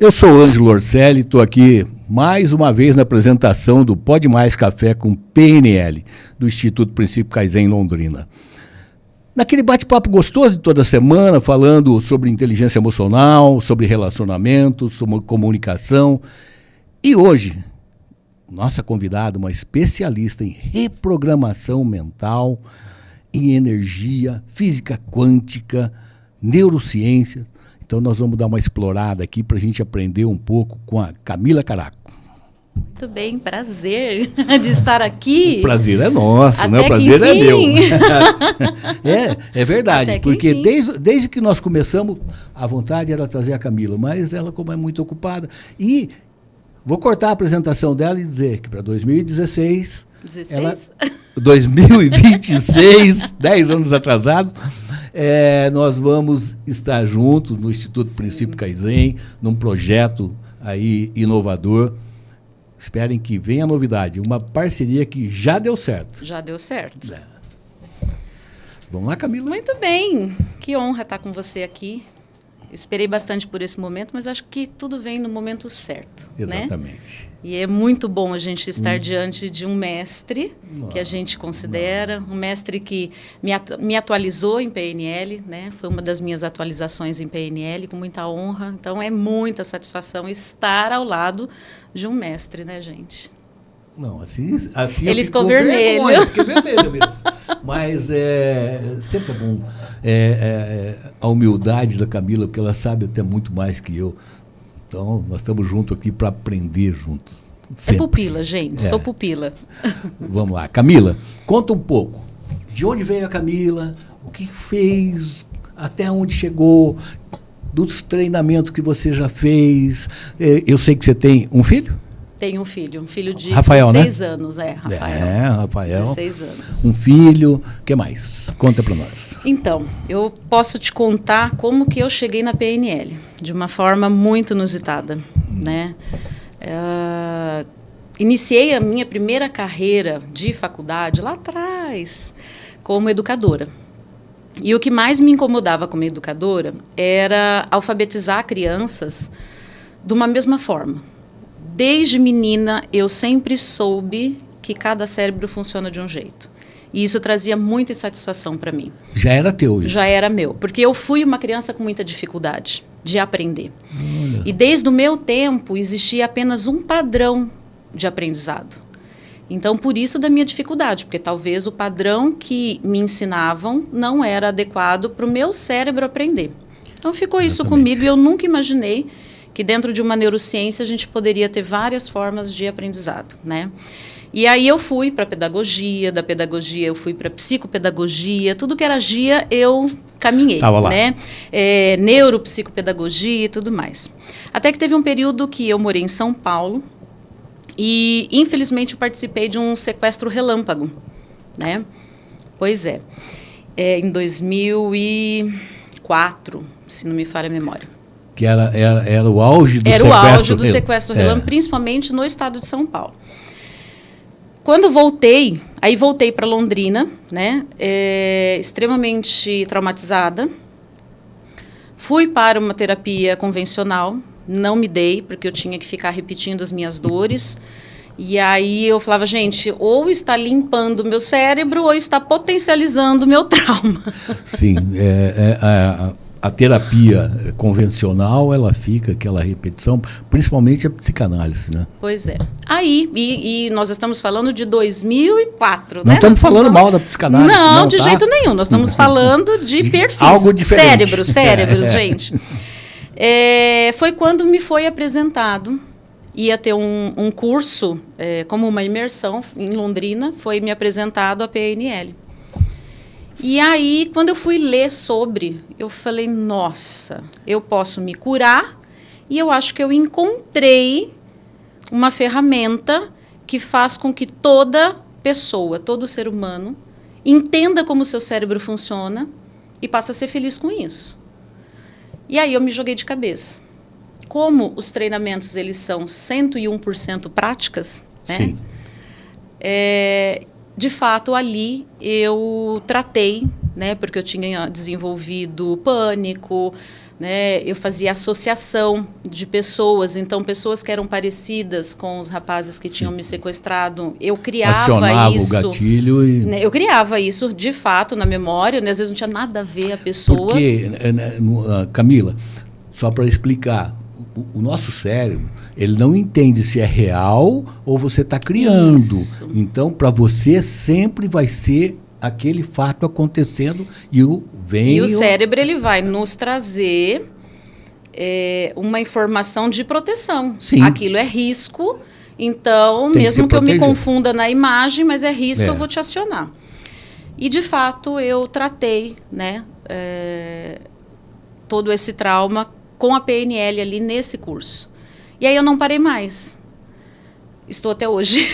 Eu sou o Ângelo Orselli, estou aqui mais uma vez na apresentação do Pode Mais Café com PNL, do Instituto Princípio Kaizen Londrina. Naquele bate-papo gostoso de toda semana, falando sobre inteligência emocional, sobre relacionamento, sobre comunicação. E hoje, nossa convidada, uma especialista em reprogramação mental, em energia, física quântica, neurociência. Então nós vamos dar uma explorada aqui para a gente aprender um pouco com a Camila Caraco. Muito bem, prazer de estar aqui. O prazer é nosso, Até né? O prazer que é meu. É verdade, Até que porque enfim. desde que nós começamos, a vontade era trazer a Camila, mas ela, como é muito ocupada, e vou cortar a apresentação dela e dizer que para 2016, 2026, 10 anos atrasados, nós vamos estar juntos no Instituto Princípio Kaizen, num projeto aí inovador. Esperem que venha novidade, uma parceria que já deu certo. Já deu certo. Vamos lá, Camila? Muito bem, que honra estar com você aqui. Esperei bastante por esse momento, mas acho que tudo vem no momento certo. Exatamente. Né? E é muito bom a gente estar diante de um mestre que a gente considera, um mestre que me atualizou em PNL, né? Foi uma das minhas atualizações em PNL, com muita honra. Então, é muita satisfação estar ao lado de um mestre, né, gente? Não, assim Ele ficou vermelho. Fiquei vermelho mesmo. Mas sempre é bom a humildade da Camila, porque ela sabe até muito mais que eu. Então, nós estamos juntos aqui para aprender juntos. Sempre. É pupila, gente. Sou pupila. Vamos lá. Camila, conta um pouco. De onde veio a Camila? O que fez? Até onde chegou? Dos treinamentos que você já fez? Eu sei que você tem um filho? Tenho um filho de Rafael, 16 né? anos, Rafael. Rafael. 16 anos. Um filho, o que mais? Conta para nós. Então, eu posso te contar como que eu cheguei na PNL, de uma forma muito inusitada, né? Iniciei a minha primeira carreira de faculdade lá atrás, como educadora. E o que mais me incomodava como educadora era alfabetizar crianças de uma mesma forma. Desde menina, eu sempre soube que cada cérebro funciona de um jeito. E isso trazia muita insatisfação para mim. Já era teu isso? Já era meu. Porque eu fui uma criança com muita dificuldade de aprender. E desde o meu tempo, existia apenas um padrão de aprendizado. Então, por isso da minha dificuldade. Porque talvez o padrão que me ensinavam não era adequado para o meu cérebro aprender. Então, ficou isso comigo e eu nunca imaginei que dentro de uma neurociência a gente poderia ter várias formas de aprendizado, né? E aí eu fui para pedagogia, da pedagogia eu fui para psicopedagogia, tudo que era GIA eu caminhei, Tava lá. né? Neuropsicopedagogia e tudo mais. Até que teve um período que eu morei em São Paulo e infelizmente eu participei de um sequestro relâmpago, né? Pois é, em 2004, se não me falha a memória. Que era o auge do sequestro. Era o auge do sequestro relâmpago, principalmente no estado de São Paulo. Quando voltei para Londrina, né, extremamente traumatizada. Fui para uma terapia convencional, não me dei, porque eu tinha que ficar repetindo as minhas dores. E aí eu falava, gente, ou está limpando o meu cérebro ou está potencializando o meu trauma. Sim, a terapia convencional, ela fica aquela repetição, principalmente a psicanálise, né? Pois é. Aí, e nós estamos falando de 2004, não né? Estamos falando mal da psicanálise. Não, de jeito nenhum. Nós estamos falando de perfis. Algo diferente. Cérebros, gente. Foi quando me foi apresentado. Ia ter um curso, como uma imersão em Londrina, foi me apresentado a PNL. E aí, quando eu fui ler sobre, eu falei, nossa, eu posso me curar e eu acho que eu encontrei uma ferramenta que faz com que toda pessoa, todo ser humano, entenda como o seu cérebro funciona e passe a ser feliz com isso. E aí eu me joguei de cabeça. Como os treinamentos eles são 101% práticas, né? Sim. De fato, ali eu tratei, né, porque eu tinha desenvolvido pânico, né? Eu fazia associação de pessoas, então pessoas que eram parecidas com os rapazes que tinham me sequestrado, eu criava Acionava isso. o gatilho e... Né? Eu criava isso de fato na memória, né? Às vezes não tinha nada a ver a pessoa. Porque, Camila, só para explicar, o nosso cérebro, ele não entende se é real ou você está criando. Isso. Então, para você, sempre vai ser aquele fato acontecendo e o cérebro ele vai nos trazer uma informação de proteção. Sim. Aquilo é risco, então, Tem mesmo que eu me proteger. confunda na imagem, mas é risco, eu vou te acionar. E, de fato, eu tratei, né, todo esse trauma com a PNL ali nesse curso. E aí eu não parei mais. Estou até hoje.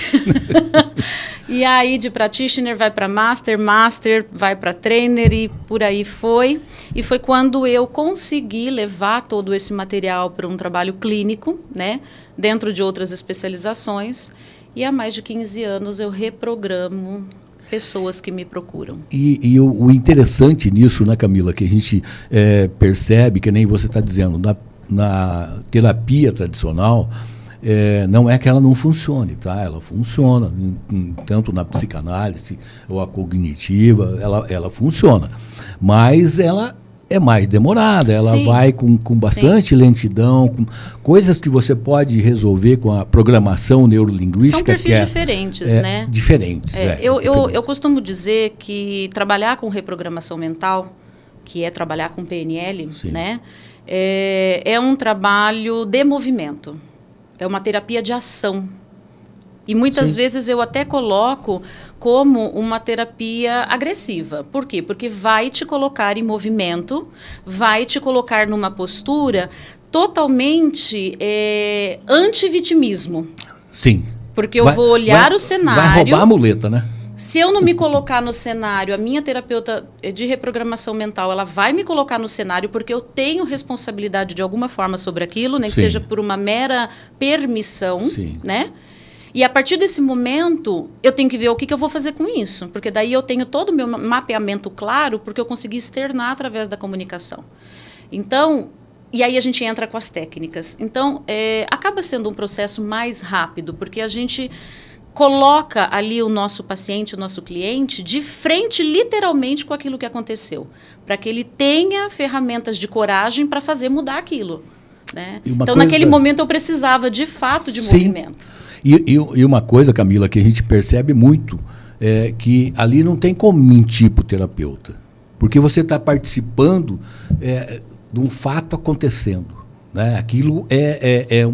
E aí de practitioner vai para master, master vai para trainer e por aí foi. E foi quando eu consegui levar todo esse material para um trabalho clínico, né, dentro de outras especializações. E há mais de 15 anos eu reprogramo pessoas que me procuram. E o interessante nisso, né, Camila, que a gente percebe, que nem você está dizendo, na terapia tradicional, não é que ela não funcione, tá? Ela funciona, tanto na psicanálise ou a cognitiva, ela funciona. Mas ela é mais demorada, ela Sim. vai com bastante lentidão, com coisas que você pode resolver com a programação neurolinguística. São perfis diferentes, né? Diferentes. Eu costumo dizer que trabalhar com reprogramação mental, que é trabalhar com PNL, né? É um trabalho de movimento. É uma terapia de ação. E muitas vezes eu até coloco como uma terapia agressiva. Por quê? Porque vai te colocar em movimento, vai te colocar numa postura totalmente anti-vitimismo. Sim. Porque eu vou olhar o cenário... Vai roubar a muleta, né? Se eu não me colocar no cenário, a minha terapeuta de reprogramação mental, ela vai me colocar no cenário porque eu tenho responsabilidade de alguma forma sobre aquilo, nem que seja por uma mera permissão, né? E a partir desse momento, eu tenho que ver o que eu vou fazer com isso. Porque daí eu tenho todo o meu mapeamento claro, porque eu consegui externar através da comunicação. Então, e aí a gente entra com as técnicas. Então, acaba sendo um processo mais rápido, porque a gente coloca ali o nosso paciente, o nosso cliente, de frente literalmente com aquilo que aconteceu, para que ele tenha ferramentas de coragem para fazer mudar aquilo, né? Então, naquele momento, eu precisava, de fato, de movimento. E uma coisa, Camila, que a gente percebe muito, é que ali não tem como mentir para o terapeuta, porque você está participando de um fato acontecendo. Né? Aquilo é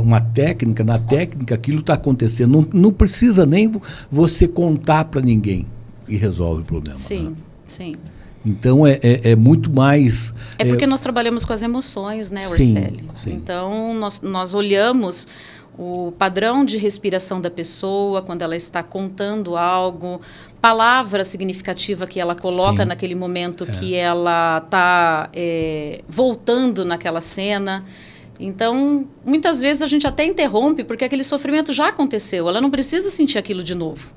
uma técnica, na técnica aquilo está acontecendo. Não precisa nem você contar para ninguém e resolve o problema. Sim, né? sim. Então é muito mais... porque nós trabalhamos com as emoções, né, Orselli? Sim. Então nós olhamos o padrão de respiração da pessoa quando ela está contando algo, palavra significativa que ela coloca naquele momento que ela está voltando naquela cena. Então, muitas vezes a gente até interrompe porque aquele sofrimento já aconteceu. Ela não precisa sentir aquilo de novo.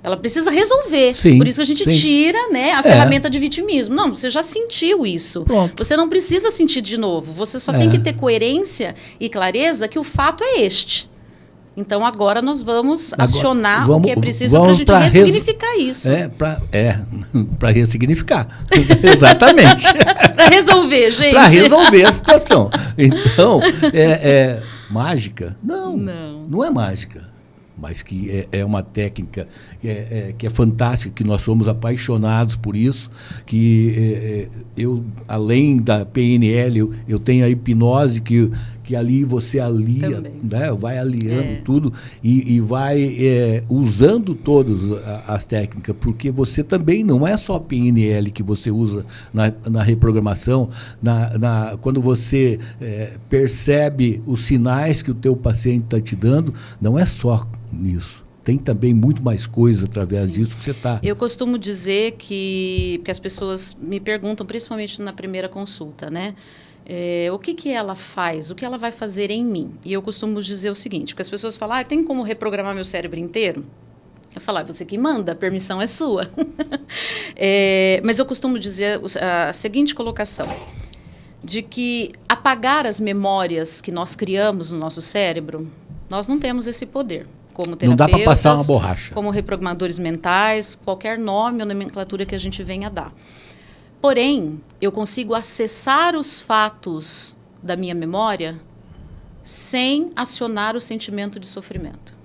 Ela precisa resolver. Por isso que a gente tira, né, a ferramenta de vitimismo. Não, você já sentiu isso. Pronto. Você não precisa sentir de novo. Você só tem que ter coerência e clareza que o fato é este. Então, agora nós vamos acionar o que é preciso para a gente ressignificar isso. Para ressignificar. Exatamente. Para resolver, gente. Para resolver a situação. Então, mágica? Não é mágica. Mas que é uma técnica que é fantástica, que nós somos apaixonados por isso, que eu, além da PNL, eu tenho a hipnose que ali você alia, né? Vai aliando tudo e vai usando todas as técnicas, porque você também não é só PNL que você usa na reprogramação, quando você percebe os sinais que o teu paciente está te dando, não é só nisso. Tem também muito mais coisa através disso que você está... Eu costumo dizer que as pessoas me perguntam, principalmente na primeira consulta, né? O que ela faz, o que ela vai fazer em mim? E eu costumo dizer o seguinte, porque as pessoas falam, tem como reprogramar meu cérebro inteiro? Eu falo, você que manda, a permissão é sua. Mas eu costumo dizer a seguinte colocação. de que apagar as memórias que nós criamos no nosso cérebro, nós não temos esse poder. Como terapeutas, não dá para passar uma borracha. Como reprogramadores mentais, qualquer nome ou nomenclatura que a gente venha a dar. Porém, eu consigo acessar os fatos da minha memória sem acionar o sentimento de sofrimento.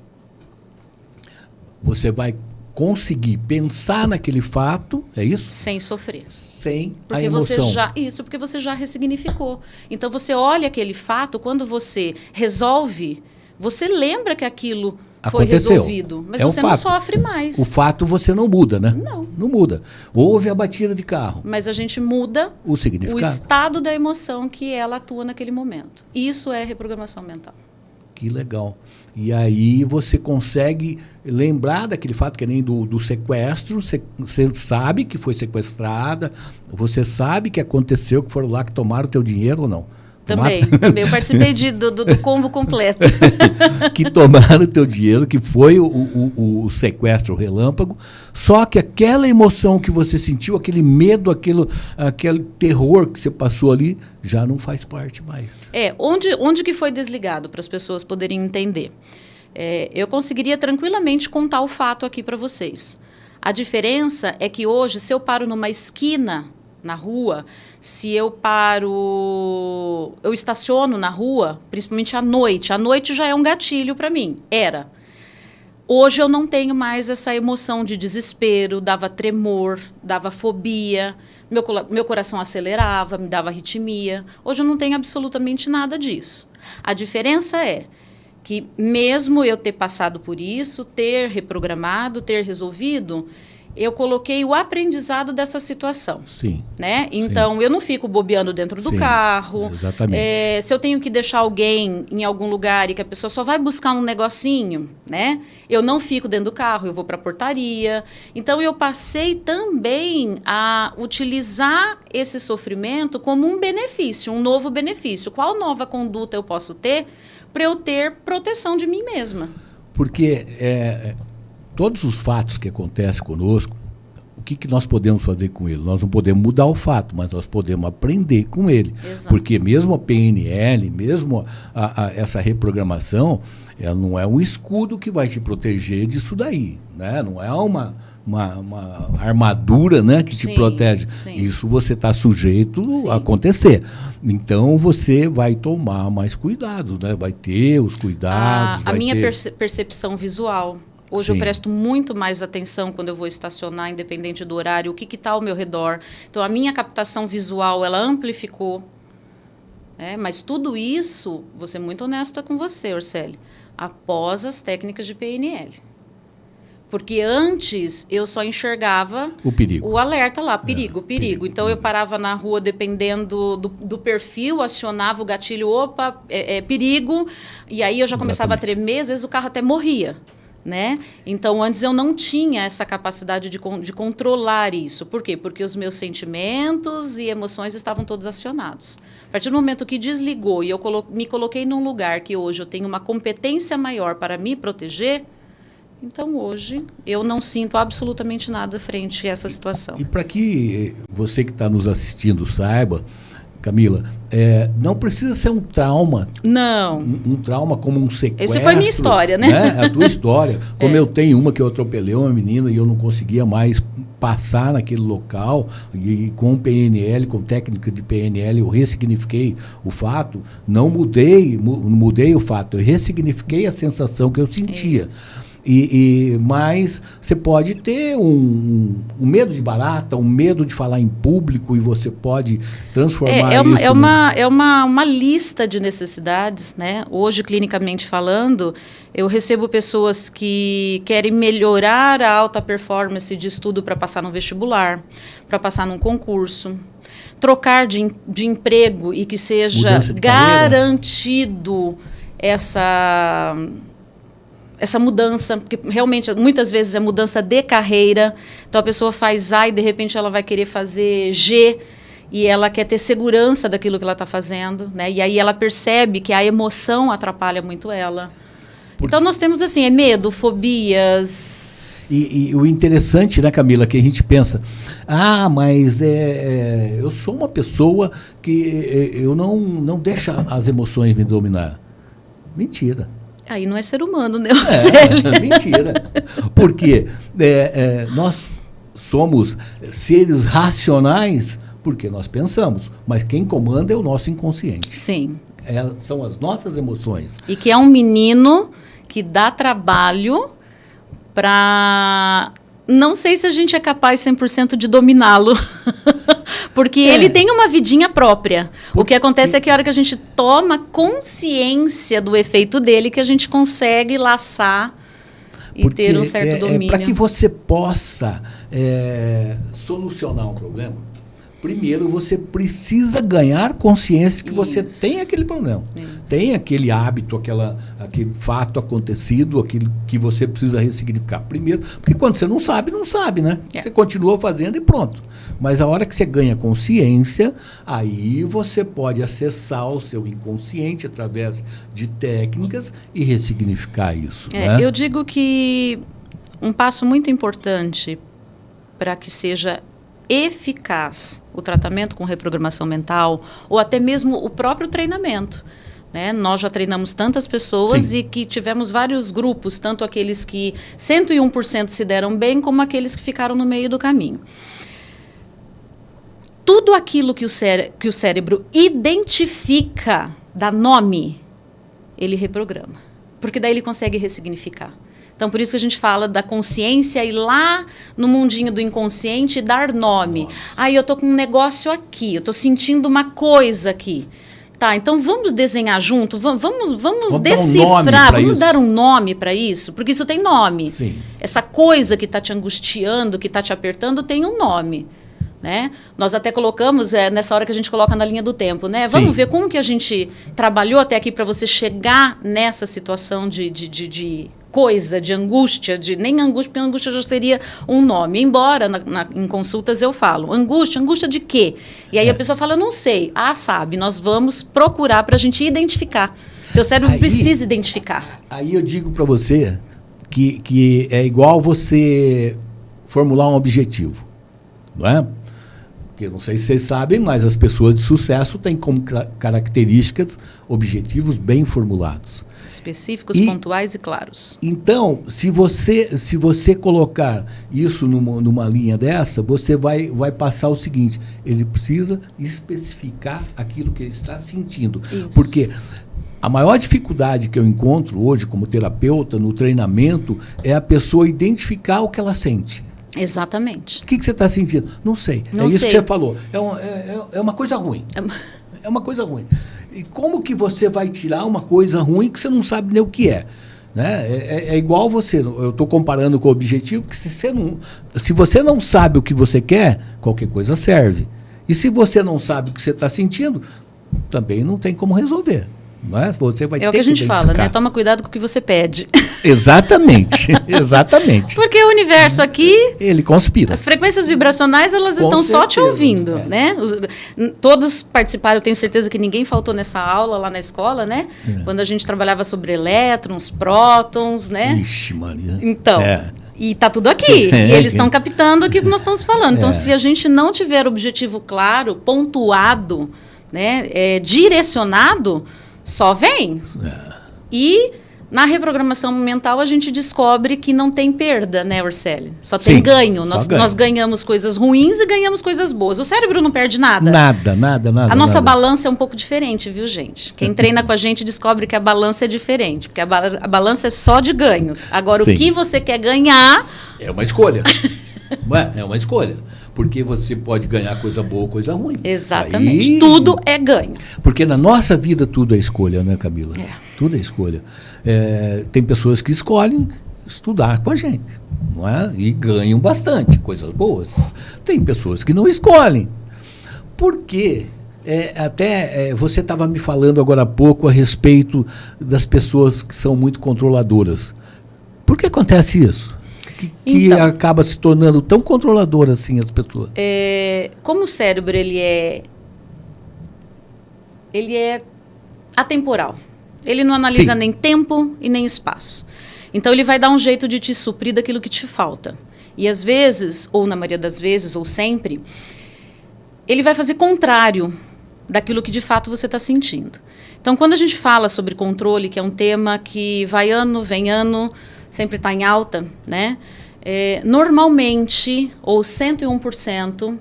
Você vai conseguir pensar naquele fato, é isso? Sem sofrer. Sem a Porque emoção. porque você já ressignificou. Então, você olha aquele fato, quando você resolve, você lembra que aquilo foi Aconteceu. resolvido, mas É um você não fato. sofre mais. O fato você não muda, né? Não. Não muda. Houve a batida de carro. Mas a gente muda O significado. o estado da emoção que ela atua naquele momento. Isso é reprogramação mental. Que legal. E aí você consegue lembrar daquele fato, que nem do sequestro, você sabe que foi sequestrada, você sabe que aconteceu, que foram lá que tomaram o teu dinheiro ou não? Também. Eu participei do combo completo. Que tomaram o teu dinheiro, que foi o sequestro relâmpago, só que aquela emoção que você sentiu, aquele medo, aquele terror que você passou ali, já não faz parte mais. Onde que foi desligado, para as pessoas poderem entender? Eu conseguiria tranquilamente contar o fato aqui para vocês. A diferença é que hoje, se eu paro numa esquina na rua, se eu estaciono na rua, principalmente à noite já é um gatilho para mim. Hoje eu não tenho mais essa emoção de desespero, dava tremor, dava fobia, meu coração acelerava, me dava arritmia. Hoje eu não tenho absolutamente nada disso. A diferença é que mesmo eu ter passado por isso, ter reprogramado, ter resolvido, eu coloquei o aprendizado dessa situação. Sim. Né? Então, eu não fico bobeando dentro do carro. Exatamente. Se eu tenho que deixar alguém em algum lugar e que a pessoa só vai buscar um negocinho, né? Eu não fico dentro do carro, eu vou para a portaria. Então, eu passei também a utilizar esse sofrimento como um benefício, um novo benefício. Qual nova conduta eu posso ter para eu ter proteção de mim mesma? Porque todos os fatos que acontecem conosco, o que nós podemos fazer com ele? Nós não podemos mudar o fato, mas nós podemos aprender com ele. Exato. Porque mesmo a PNL, mesmo essa reprogramação, ela não é um escudo que vai te proteger disso daí, né? Não é uma armadura, né, que te protege. Sim. Isso você está sujeito a acontecer. Então você vai tomar mais cuidado, né? Vai ter os cuidados. A minha percepção visual. Hoje eu presto muito mais atenção quando eu vou estacionar, independente do horário, o que está ao meu redor. Então, a minha captação visual, ela amplificou. Mas tudo isso, vou ser muito honesta com você, Orceli, após as técnicas de PNL. Porque antes eu só enxergava o alerta lá, perigo. Então eu parava na rua, dependendo do perfil, acionava o gatilho, opa, perigo, e aí eu já começava a tremer, às vezes o carro até morria. Né? Então, antes eu não tinha essa capacidade de controlar isso. Por quê? Porque os meus sentimentos e emoções estavam todos acionados. A partir do momento que desligou e eu me coloquei num lugar que hoje eu tenho uma competência maior para me proteger, então hoje eu não sinto absolutamente nada frente a essa situação. E para que você que está nos assistindo saiba, Camila, não precisa ser um trauma. Não. Um trauma como um sequestro. Essa foi minha história, né? A tua história. Como eu tenho uma que eu atropelei uma menina e eu não conseguia mais passar naquele local. E com PNL, com técnica de PNL, eu ressignifiquei o fato. Não mudei o fato. Eu ressignifiquei a sensação que eu sentia. Isso. Mas você pode ter um medo de barata, um medo de falar em público, e você pode transformar isso... É uma lista de necessidades, né? Hoje, clinicamente falando, eu recebo pessoas que querem melhorar a alta performance de estudo para passar no vestibular, para passar num concurso, trocar de emprego e que seja garantido essa mudança, porque realmente, muitas vezes, é mudança de carreira. Então, a pessoa faz A e, de repente, ela vai querer fazer G e ela quer ter segurança daquilo que ela está fazendo, né? E aí ela percebe que a emoção atrapalha muito ela. Então nós temos assim, medo, fobias. E o interessante, né, Camila, que a gente pensa, mas eu sou uma pessoa que eu não deixo as emoções me dominar. Mentira. Aí não é ser humano, né, Célio? Mentira. Porque nós somos seres racionais porque nós pensamos, mas quem comanda é o nosso inconsciente. Sim. São as nossas emoções. E que é um menino que dá trabalho para... Não sei se a gente é capaz 100% de dominá-lo. Porque ele tem uma vidinha própria. O que acontece é que a hora que a gente toma consciência do efeito dele, que a gente consegue laçar e ter um certo domínio. Para que você possa solucionar um problema, primeiro você precisa ganhar consciência que você tem aquele problema. Tem aquele hábito, aquele fato acontecido, aquilo que você precisa ressignificar. Primeiro, porque quando você não sabe, né? Você continua fazendo e pronto. Mas a hora que você ganha consciência, aí você pode acessar o seu inconsciente através de técnicas e ressignificar isso. Né? Eu digo que um passo muito importante para que seja eficaz o tratamento com reprogramação mental ou até mesmo o próprio treinamento. Né? Nós já treinamos tantas pessoas Sim. e que tivemos vários grupos, tanto aqueles que 101% se deram bem, como aqueles que ficaram no meio do caminho. Tudo aquilo que o cérebro identifica, dá nome, ele reprograma. Porque daí ele consegue ressignificar. Então, por isso que a gente fala da consciência ir lá no mundinho do inconsciente e dar nome. Eu estou com um negócio aqui, eu estou sentindo uma coisa aqui. Tá, então vamos desenhar junto, vamos decifrar, vamos dar um nome para isso, porque isso tem nome. Sim. Essa coisa que está te angustiando, que está te apertando, tem um nome. Né? Nós até colocamos, nessa hora que a gente coloca na linha do tempo, né? Vamos ver como que a gente trabalhou até aqui para você chegar nessa situação de coisa, de angústia, nem angústia, porque angústia já seria um nome. Embora em consultas eu falo, angústia de quê? E aí a pessoa fala, não sei. Sabe, nós vamos procurar para a gente identificar. Teu cérebro precisa identificar. Aí eu digo para você que é igual você formular um objetivo, não é? Porque não sei se vocês sabem, mas as pessoas de sucesso têm como características objetivos bem formulados. Específicos, pontuais e claros. Então, se você colocar isso numa linha dessa, você vai passar o seguinte, ele precisa especificar aquilo que ele está sentindo. Isso. Porque a maior dificuldade que eu encontro hoje como terapeuta no treinamento é a pessoa identificar o que ela sente. Exatamente. O que você está sentindo? Não sei. Não isso sei. que você falou. É uma coisa ruim. É uma coisa ruim. E como que você vai tirar uma coisa ruim que você não sabe nem o que é? Né? É igual você. Eu estou comparando com o objetivo, que se você não sabe o que você quer, qualquer coisa serve. E se você não sabe o que você está sentindo, também não tem como resolver. Não é? Você vai ter o que a gente fala, né? Toma cuidado com o que você pede. Exatamente, exatamente. Porque o universo aqui... Ele conspira. As frequências vibracionais, elas estão só te ouvindo, né? Todos participaram, eu tenho certeza que ninguém faltou nessa aula lá na escola, né? Quando a gente trabalhava sobre elétrons, prótons, né? Ixi, Maria. Então... E está tudo aqui. E eles estão captando o que nós estamos falando. Então, se a gente não tiver objetivo claro, pontuado, né, direcionado... Só vem. E na reprogramação mental a gente descobre que não tem perda, né, Orcélio? Só tem ganho. Nós ganhamos coisas ruins e ganhamos coisas boas. O cérebro não perde nada. Nada. A nossa balança é um pouco diferente, viu, gente? Quem treina com a gente descobre que a balança é diferente, porque a balança é só de ganhos. Agora, o que você quer ganhar... É uma escolha. É uma escolha. Porque você pode ganhar coisa boa ou coisa ruim. Exatamente. Tudo é ganho. Porque na nossa vida tudo é escolha, né, Camila? Tudo é escolha. Tem pessoas que escolhem estudar com a gente, não é? E ganham bastante, coisas boas. Tem pessoas que não escolhem. Por quê? Você estava me falando agora há pouco a respeito das pessoas que são muito controladoras. Por que acontece isso? Que então, acaba se tornando tão controladora assim as pessoas? Como o cérebro ele é atemporal. Ele não analisa Sim. nem tempo e nem espaço. Então, ele vai dar um jeito de te suprir daquilo que te falta. E às vezes, ou na maioria das vezes, ou sempre, ele vai fazer contrário daquilo que de fato você está sentindo. Então, quando a gente fala sobre controle, que é um tema que vai ano, vem ano, sempre está em alta, né? Normalmente, ou 101%,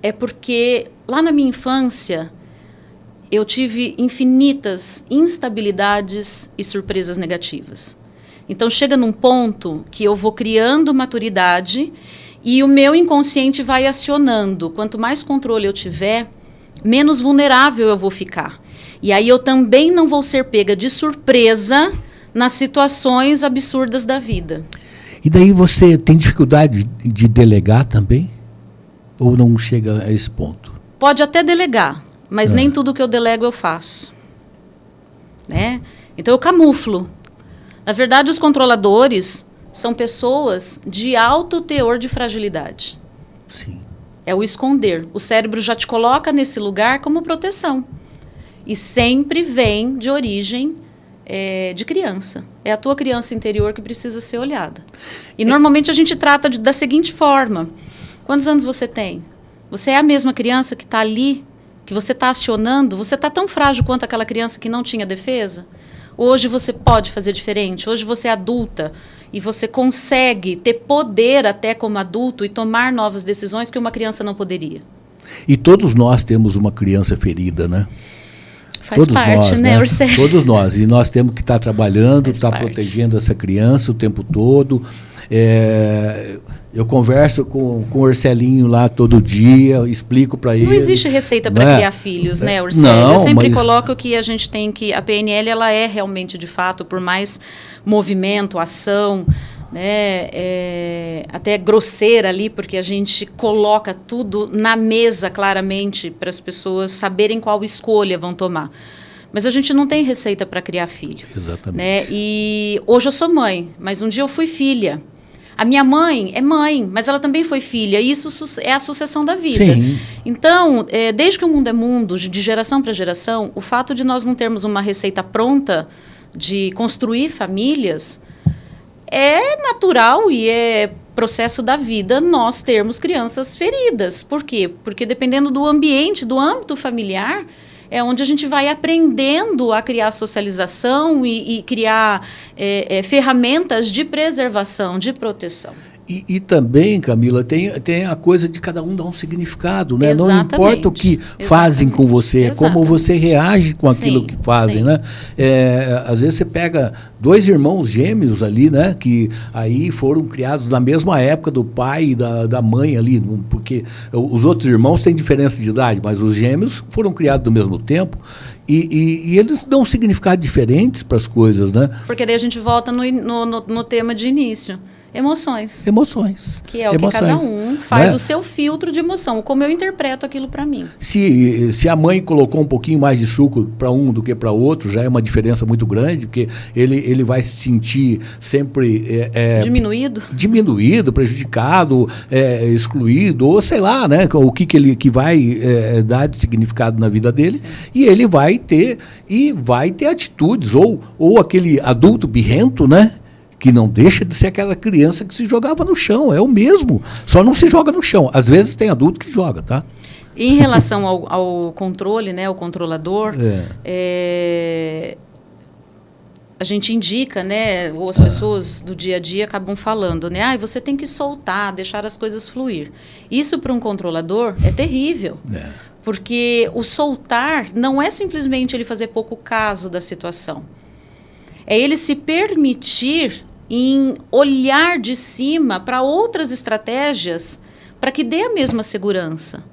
é porque lá na minha infância eu tive infinitas instabilidades e surpresas negativas. Então, chega num ponto que eu vou criando maturidade e o meu inconsciente vai acionando. Quanto mais controle eu tiver, menos vulnerável eu vou ficar. E aí eu também não vou ser pega de surpresa nas situações absurdas da vida. E daí você tem dificuldade de delegar também? Ou não chega a esse ponto? Pode até delegar, mas nem tudo que eu delego eu faço. Né? Então eu camuflo. Na verdade, os controladores são pessoas de alto teor de fragilidade. Sim. É o esconder. O cérebro já te coloca nesse lugar como proteção. E sempre vem de origem de criança. É a tua criança interior que precisa ser olhada. E normalmente a gente trata da seguinte forma. Quantos anos você tem? Você é a mesma criança que está ali, que você está acionando? Você está tão frágil quanto aquela criança que não tinha defesa? Hoje você pode fazer diferente. Hoje você é adulta e você consegue ter poder até como adulto e tomar novas decisões que uma criança não poderia. E todos nós temos uma criança ferida, né? Faz todos parte, nós, né, Orcélio? Todos nós. E nós temos que estar trabalhando, Faz estar parte. protegendo essa criança o tempo todo. Eu converso com o Orcelinho lá todo dia, explico para ele. Não existe receita para criar filhos, né, Orcélio? Não, eu sempre mas coloco que a gente tem que... A PNL, ela é realmente, de fato, por mais movimento, ação, né, até grosseira ali, porque a gente coloca tudo na mesa claramente para as pessoas saberem qual escolha vão tomar. Mas a gente não tem receita para criar filho. Exatamente. Né? E hoje eu sou mãe, mas um dia eu fui filha. A minha mãe é mãe, mas ela também foi filha. E isso é a sucessão da vida. Sim. Então, desde que o mundo é mundo, de geração para geração, o fato de nós não termos uma receita pronta de construir famílias é natural e é processo da vida nós termos crianças feridas. Por quê? Porque dependendo do ambiente, do âmbito familiar, é onde a gente vai aprendendo a criar socialização e criar ferramentas de preservação, de proteção. E também, Camila, tem a coisa de cada um dar um significado, né? Exatamente. Não importa o que fazem com você, é como você reage com aquilo Sim, que fazem, sim. né? Às vezes você pega dois irmãos gêmeos ali, né? Que aí foram criados na mesma época do pai e da mãe ali, porque os outros irmãos têm diferença de idade, mas os gêmeos foram criados no mesmo tempo e eles dão significados diferentes para as coisas, né? Porque daí a gente volta no tema de início. Emoções. Emoções. Que é o que cada um faz o seu filtro de emoção, como eu interpreto aquilo para mim. Se a mãe colocou um pouquinho mais de suco para um do que para outro, já é uma diferença muito grande, porque ele vai se sentir sempre diminuído, prejudicado, excluído, ou sei lá, né, o que vai dar de significado na vida dele. Sim. E ele vai ter atitudes, ou aquele adulto birrento, né? Que não deixa de ser aquela criança que se jogava no chão, é o mesmo, só não se joga no chão. Às vezes tem adulto que joga, tá? Em relação ao controle, né, o controlador, a gente indica, né, ou as pessoas do dia a dia acabam falando, né, você tem que soltar, deixar as coisas fluir. Isso para um controlador é terrível, porque o soltar não é simplesmente ele fazer pouco caso da situação. É ele se permitir em olhar de cima para outras estratégias para que dê a mesma segurança.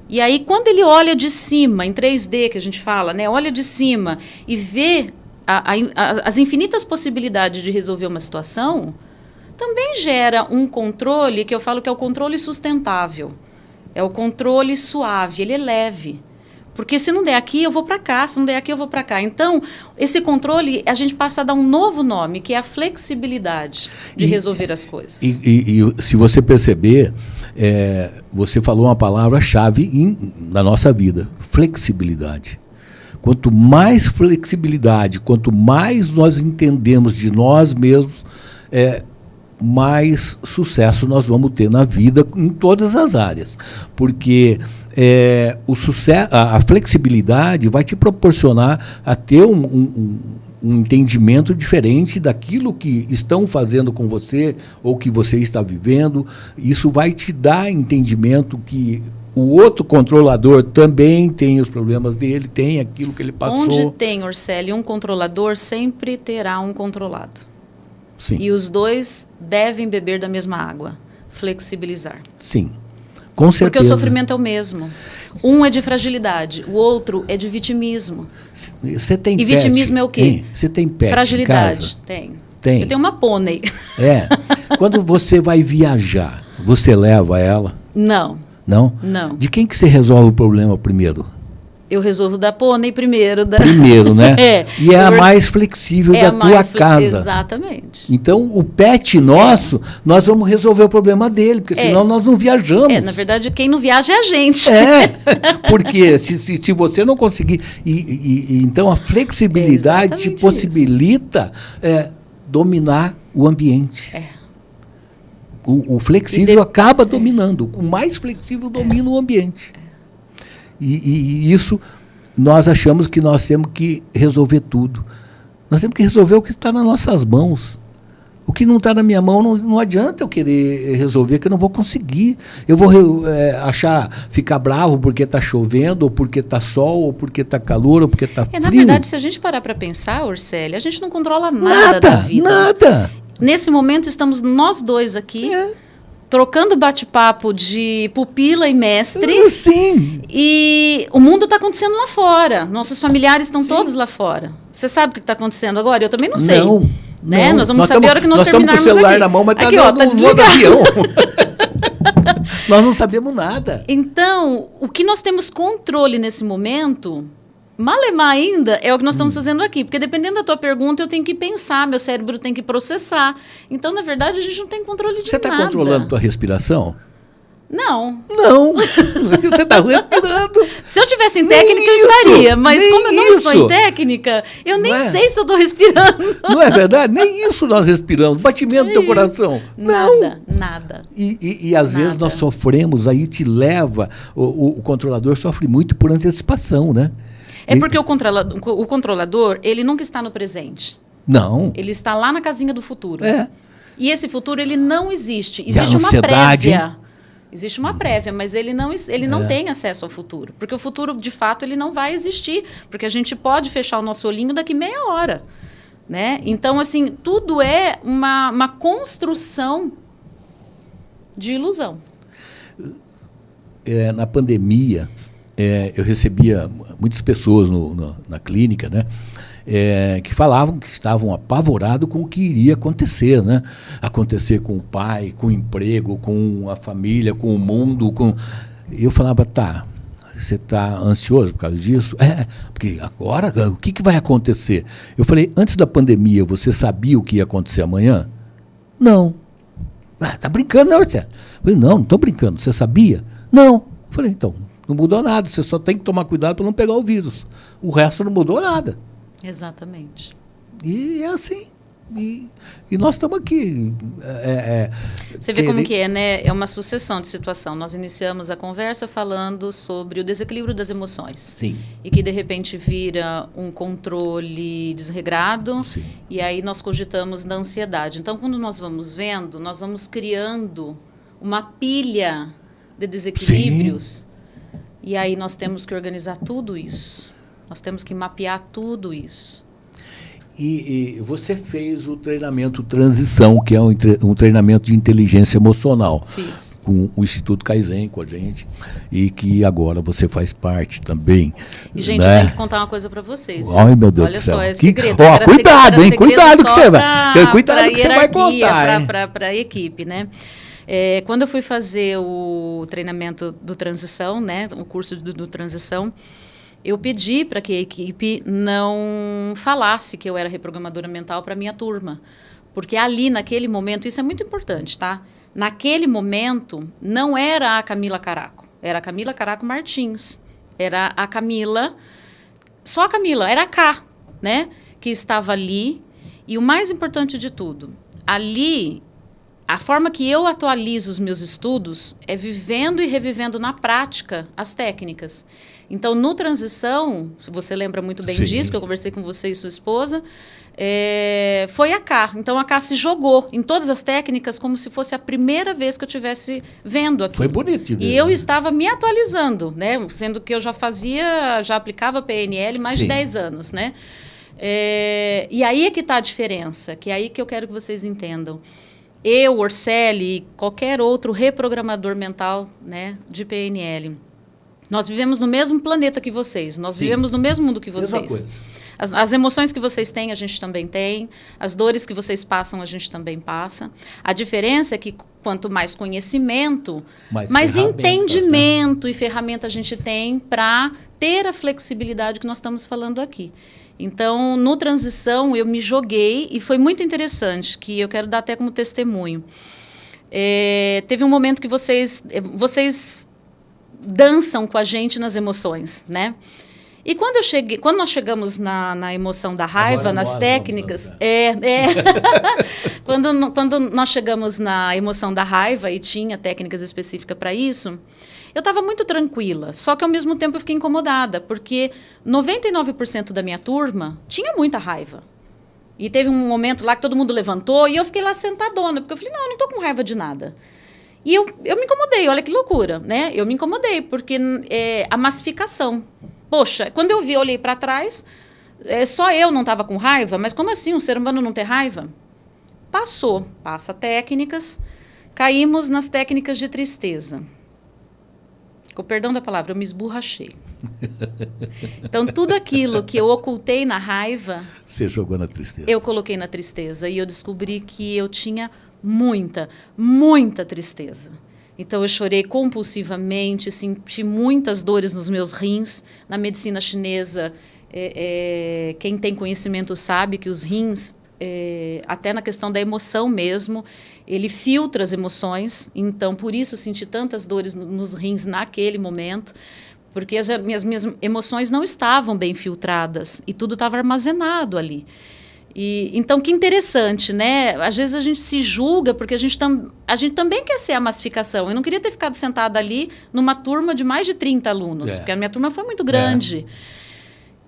E aí, quando ele olha de cima, em 3D que a gente fala, né, olha de cima e vê as infinitas possibilidades de resolver uma situação, também gera um controle que eu falo que é o controle sustentável. É o controle suave, ele é leve. Porque se não der aqui, eu vou para cá, se não der aqui, eu vou para cá. Então, esse controle, a gente passa a dar um novo nome, que é a flexibilidade de resolver as coisas. E se você perceber, você falou uma palavra-chave na nossa vida, flexibilidade. Quanto mais flexibilidade, quanto mais nós entendemos de nós mesmos, mais sucesso nós vamos ter na vida em todas as áreas. Porque o sucesso, a flexibilidade vai te proporcionar a ter um entendimento diferente daquilo que estão fazendo com você ou que você está vivendo. Isso vai te dar entendimento que o outro controlador também tem os problemas dele, tem aquilo que ele passou. Onde tem, Orceli, um controlador, sempre terá um controlado. Sim. E os dois devem beber da mesma água. Flexibilizar. Sim, com certeza. Porque o sofrimento é o mesmo. Um é de fragilidade, o outro é de vitimismo. Você tem E pet? vitimismo é o quê? Você tem pet Fragilidade. em casa? Tem. Eu tenho uma pônei. Quando você vai viajar, você leva ela? Não. Não? Não. De quem que você resolve o problema primeiro? Eu resolvo da pônei primeiro. Primeiro, né? E é a mais flexível da tua casa. Exatamente. Então, o pet nosso, nós vamos resolver o problema dele, porque senão nós não viajamos. Na verdade, quem não viaja é a gente. Porque se você não conseguir... então, a flexibilidade te possibilita dominar o ambiente. O flexível acaba dominando. O mais flexível domina o ambiente. E isso, nós achamos que nós temos que resolver tudo. Nós temos que resolver o que está nas nossas mãos. O que não está na minha mão, não adianta eu querer resolver, que eu não vou conseguir. Eu vou ficar bravo porque está chovendo, ou porque está sol, ou porque está calor, ou porque está frio. Na verdade, se a gente parar para pensar, Orceli, a gente não controla nada da vida. Nada. Nesse momento, estamos nós dois aqui... trocando bate-papo de pupila e mestre. Sim. E o mundo está acontecendo lá fora. Nossos familiares estão todos lá fora. Você sabe o que está acontecendo agora? Eu também não sei. Não. Né? Nós vamos saber a hora que nós terminarmos aqui. Nós estamos com o celular na mão, mas está no modo avião. Nós não sabemos nada. Então, o que nós temos controle nesse momento... Malemar ainda é o que nós estamos fazendo aqui, porque dependendo da tua pergunta eu tenho que pensar, meu cérebro tem que processar. Então, na verdade, a gente não tem controle de nada. Você está controlando a tua respiração? Não. Você está respirando. Se eu tivesse em técnica, eu estaria. Mas como eu não estou em técnica, eu nem sei se eu estou respirando. Não é verdade? Nem isso nós respiramos. Batimento do teu coração. Nada. E às vezes nós sofremos, aí te leva... O controlador sofre muito por antecipação, né? É porque o controlador, ele nunca está no presente. Não. Ele está lá na casinha do futuro. E esse futuro, ele não existe. Existe uma prévia. Existe uma prévia, mas ele não tem acesso ao futuro. Porque o futuro, de fato, ele não vai existir. Porque a gente pode fechar o nosso olhinho daqui meia hora. Né? Então, assim, tudo é uma construção de ilusão. Na pandemia... eu recebia muitas pessoas na clínica, né, que falavam que estavam apavorados com o que iria acontecer, né? Acontecer com o pai, com o emprego, com a família, com o mundo. Eu falava, você está ansioso por causa disso? Porque agora, o que vai acontecer? Eu falei, antes da pandemia, você sabia o que ia acontecer amanhã? Não. Tá brincando, não, você? Eu falei, não estou brincando. Você sabia? Não. Eu falei, então... Não mudou nada, você só tem que tomar cuidado para não pegar o vírus. O resto não mudou nada. Exatamente. E é assim. E nós estamos aqui. Você vê como que é, né? É uma sucessão de situação. Nós iniciamos a conversa falando sobre o desequilíbrio das emoções. Sim. E que, de repente, vira um controle desregrado. Sim. E aí nós cogitamos da ansiedade. Então, quando nós vamos vendo, nós vamos criando uma pilha de desequilíbrios. Sim. E aí nós temos que organizar tudo isso. Nós temos que mapear tudo isso. E você fez o treinamento Transição, que é um treinamento de inteligência emocional. Fiz. Com o Instituto Kaizen, com a gente. E que agora você faz parte também. E, gente, né? Eu tenho que contar uma coisa para vocês. Viu? Ai, meu Deus Olha do céu. Olha só, é segredo. Cuidado, hein? Cuidado que você vai. Cuidado que você vai contar. Para a equipe, né? Quando eu fui fazer o treinamento do Transição, né, o curso do Transição, eu pedi para que a equipe não falasse que eu era reprogramadora mental para a minha turma. Porque ali, naquele momento, isso é muito importante, tá? Naquele momento, não era a Camila Caraco, era a Camila Caraco Martins. Era a Camila só a Camila, era a K, né? Que estava ali. E o mais importante de tudo, ali, a forma que eu atualizo os meus estudos é vivendo e revivendo na prática as técnicas. Então, no Transição, se você lembra muito bem disso, que eu conversei com você e sua esposa, foi a K. Então, a K se jogou em todas as técnicas como se fosse a primeira vez que eu estivesse vendo aquilo. Foi bonito de ver. E eu estava me atualizando, né? Sendo que eu já aplicava PNL mais de 10 anos, né? E aí é que está a diferença, que é aí que eu quero que vocês entendam. Eu, Orceli e qualquer outro reprogramador mental, né, de PNL, nós vivemos no mesmo planeta que vocês, nós vivemos no mesmo mundo que vocês. As emoções que vocês têm, a gente também tem. As dores que vocês passam, a gente também passa. A diferença é que quanto mais conhecimento, mais entendimento, né, e ferramenta a gente tem para ter a flexibilidade que nós estamos falando aqui. Então, no Transição, eu me joguei e foi muito interessante, que eu quero dar até como testemunho. Teve um momento que vocês dançam com a gente nas emoções, né? E quando nós chegamos na emoção da raiva, nas técnicas... Quando nós chegamos na emoção da raiva e tinha técnicas específicas para isso, eu estava muito tranquila, só que ao mesmo tempo eu fiquei incomodada, porque 99% da minha turma tinha muita raiva. E teve um momento lá que todo mundo levantou e eu fiquei lá sentadona, porque eu falei, não, eu não estou com raiva de nada. E eu me incomodei, olha que loucura, né? Eu me incomodei, porque a massificação. Poxa, quando eu olhei para trás, só eu não estava com raiva, mas como assim um ser humano não ter raiva? Passa técnicas, caímos nas técnicas de tristeza. Com o perdão da palavra, eu me esborrachei. Então, tudo aquilo que eu ocultei na raiva... Você jogou na tristeza. Eu coloquei na tristeza. E eu descobri que eu tinha muita, muita tristeza. Então, eu chorei compulsivamente, senti muitas dores nos meus rins. Na medicina chinesa, quem tem conhecimento sabe que os rins, até na questão da emoção mesmo, ele filtra as emoções. Então, por isso, eu senti tantas dores nos rins naquele momento, porque as minhas emoções não estavam bem filtradas e tudo estava armazenado ali. Então, que interessante, né? Às vezes a gente se julga porque a gente também quer ser a massificação. Eu não queria ter ficado sentada ali numa turma de mais de 30 alunos, porque a minha turma foi muito grande.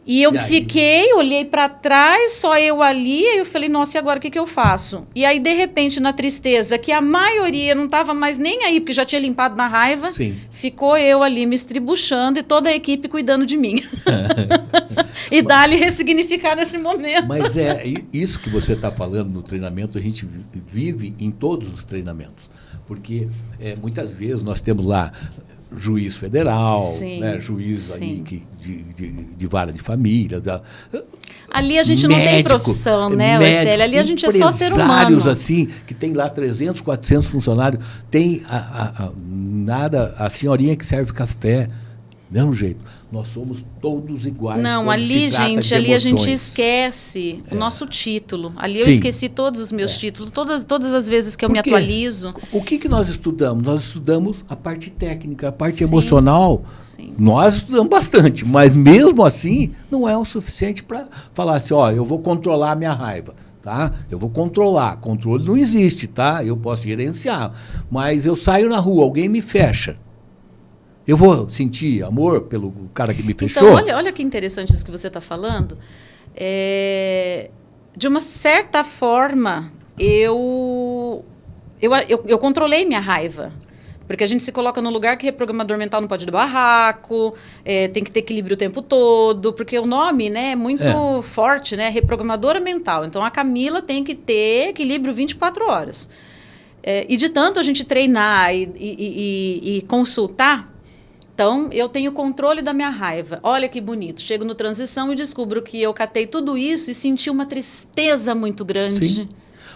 E eu fiquei, olhei para trás, só eu ali, e eu falei, nossa, e agora o que eu faço? E aí, de repente, na tristeza, que a maioria não estava mais nem aí, porque já tinha limpado na raiva, ficou eu ali me estribuchando e toda a equipe cuidando de mim. E dá-lhe ressignificar nesse momento. Mas isso que você está falando no treinamento, a gente vive em todos os treinamentos. Porque muitas vezes nós temos lá juiz federal, né, juiz aí de vara de família. Ali a gente médico, não tem profissão, né, Orceli? Ali a gente é só ser humano. Empresários assim, que tem lá 300, 400 funcionários, tem a senhorinha que serve café, mesmo jeito. Nós somos todos iguais. Não, ali, gente, ali a gente esquece o nosso título. Ali eu esqueci todos os meus títulos, todas as vezes que eu me atualizo. O que nós estudamos? Nós estudamos a parte técnica, a parte emocional. Nós estudamos bastante, mas mesmo assim não é o suficiente para falar assim, eu vou controlar a minha raiva. Tá? Eu vou controlar. Controle não existe, tá? Eu posso gerenciar. Mas eu saio na rua, alguém me fecha. Eu vou sentir amor pelo cara que me fechou? Então, olha que interessante isso que você está falando. De uma certa forma, eu controlei minha raiva. Porque a gente se coloca num lugar que reprogramador mental não pode ir do barraco, tem que ter equilíbrio o tempo todo, porque o nome, né, é muito forte, né? Reprogramadora mental. Então, a Camila tem que ter equilíbrio 24 horas. E de tanto a gente treinar e consultar, então, eu tenho controle da minha raiva. Olha que bonito. Chego no Transição e descubro que eu catei tudo isso e senti uma tristeza muito grande. Sim.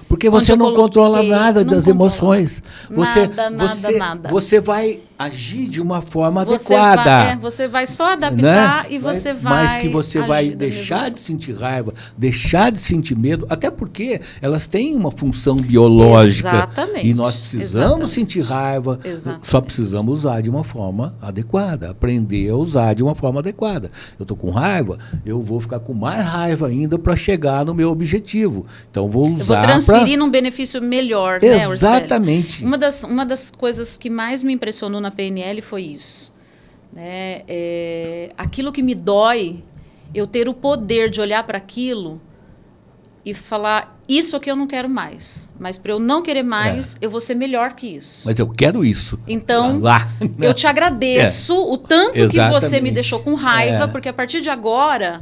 Porque você não controla nada das emoções. Nada. Nada. Você vai agir de uma forma Você adequada. você vai só adaptar, né? e você vai Mas que você vai agir da mesma deixar forma. de sentir raiva, deixar de sentir medo, até porque elas têm uma função biológica. Exatamente. E nós precisamos sentir raiva, Exatamente. só precisamos usar de uma forma adequada, aprender a usar de uma forma adequada. Eu estou com raiva, eu vou ficar com mais raiva ainda para chegar no meu objetivo. Então, vou Eu usar vou transferir num benefício melhor, né, Orceli? Exatamente. Uma das coisas que mais me impressionou na PNL foi isso. Né? Aquilo que me dói, eu ter o poder de olhar para aquilo e falar, isso aqui eu não quero mais. Mas para eu não querer mais, eu vou ser melhor que isso. Mas eu quero isso. Então, Lá. eu te agradeço o tanto que você Exatamente. me deixou com raiva, porque a partir de agora,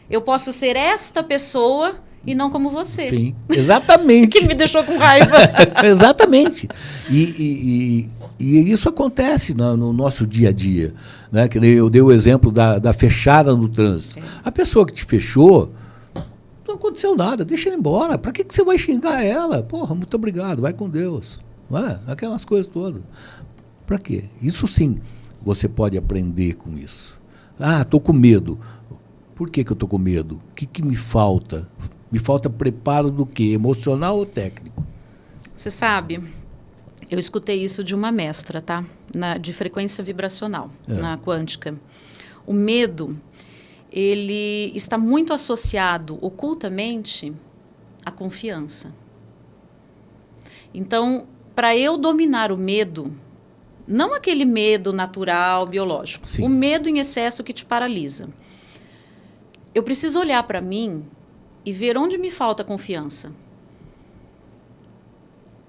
eu posso ser esta pessoa e não como você. Sim, exatamente. Que me deixou com raiva. Exatamente. E isso acontece no nosso dia a dia. Né? Que nem eu dei o exemplo da fechada no trânsito. A pessoa que te fechou, não aconteceu nada, deixa ela embora. Para que você vai xingar ela? Porra, muito obrigado, vai com Deus. Não é? Aquelas coisas todas. Para quê? Isso sim, você pode aprender com isso. Ah, estou com medo. Por que eu estou com medo? O que me falta? Me falta preparo do quê? Emocional ou técnico? Você sabe, eu escutei isso de uma mestra, tá? De frequência vibracional, na quântica. O medo, ele está muito associado ocultamente à confiança. Então, para eu dominar o medo, não aquele medo natural, biológico, Sim. o medo em excesso que te paralisa, eu preciso olhar para mim e ver onde me falta confiança.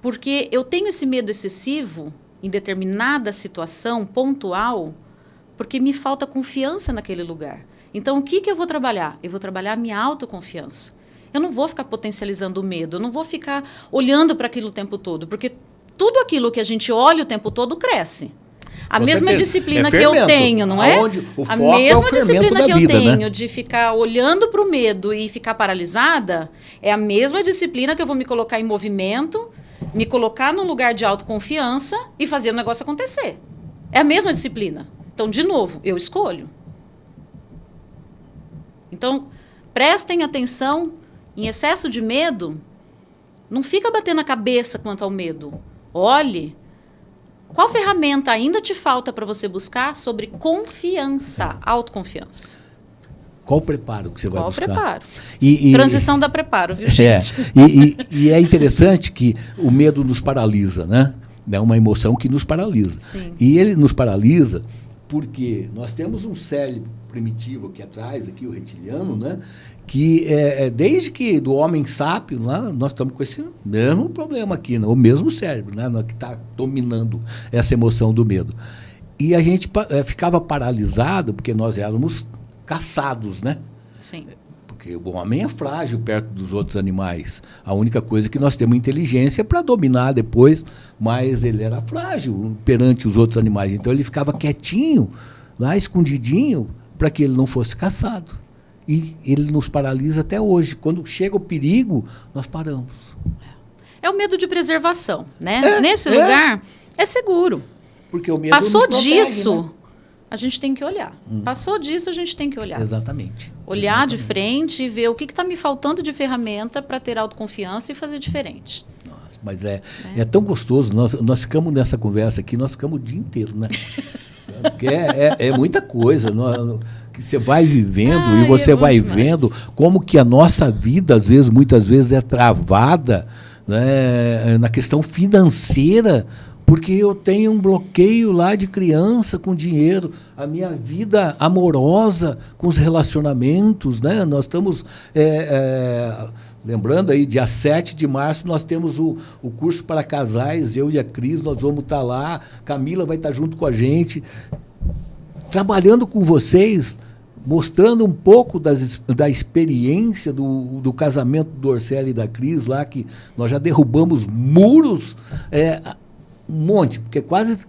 Porque eu tenho esse medo excessivo em determinada situação pontual, porque me falta confiança naquele lugar. Então, o que eu vou trabalhar? Eu vou trabalhar a minha autoconfiança. Eu não vou ficar potencializando o medo, eu não vou ficar olhando para aquilo o tempo todo, porque tudo aquilo que a gente olha o tempo todo cresce. A Com mesma certeza. disciplina É que eu fermento. tenho, não é? Aonde o A foco é o mesma fermento disciplina da que eu vida, né? tenho de ficar olhando para o medo e ficar paralisada, é a mesma disciplina que eu vou me colocar em movimento, me colocar num lugar de autoconfiança e fazer o negócio acontecer. É a mesma disciplina. Então, de novo, eu escolho. Então, prestem atenção, em excesso de medo, não fica batendo a cabeça quanto ao medo. Olhe, qual ferramenta ainda te falta para você buscar sobre confiança, autoconfiança? Qual o preparo que você vai Qual buscar? preparo? E Transição dá preparo, viu, gente? E é interessante que o medo nos paralisa, né? É uma emoção que nos paralisa. Sim. E ele nos paralisa porque nós temos um cérebro primitivo aqui atrás, aqui o reptiliano, né? Que desde que do homem sápio, lá, nós estamos com esse mesmo problema aqui, né? O mesmo cérebro, né? Que está dominando essa emoção do medo. E a gente ficava paralisado porque nós éramos caçados, né? Sim. Porque o homem é frágil perto dos outros animais. A única coisa que nós temos inteligência para dominar depois, mas ele era frágil perante os outros animais. Então ele ficava quietinho, lá escondidinho, para que ele não fosse caçado. E ele nos paralisa até hoje. Quando chega o perigo, nós paramos. É o medo de preservação, né? Nesse lugar, é seguro. Porque o medo Passou nos protege, disso, né? a gente tem que olhar. Passou disso, a gente tem que olhar. Exatamente. Olhar de frente e ver o que está me faltando de ferramenta para ter autoconfiança e fazer diferente. Nossa, mas é tão gostoso. Nós ficamos nessa conversa aqui, nós ficamos o dia inteiro, né? Porque é muita coisa. Que você vai vivendo e você vai vendo como que a nossa vida, às vezes, muitas vezes, é travada, né, na questão financeira, porque eu tenho um bloqueio lá de criança com dinheiro, a minha vida amorosa com os relacionamentos, né? Nós estamos, lembrando aí, dia 7 de março, nós temos o curso para casais, eu e a Cris, nós vamos estar lá, Camila vai estar junto com a gente, trabalhando com vocês, mostrando um pouco da experiência do casamento do Orceli e da Cris lá, que nós já derrubamos muros, um monte, porque é quase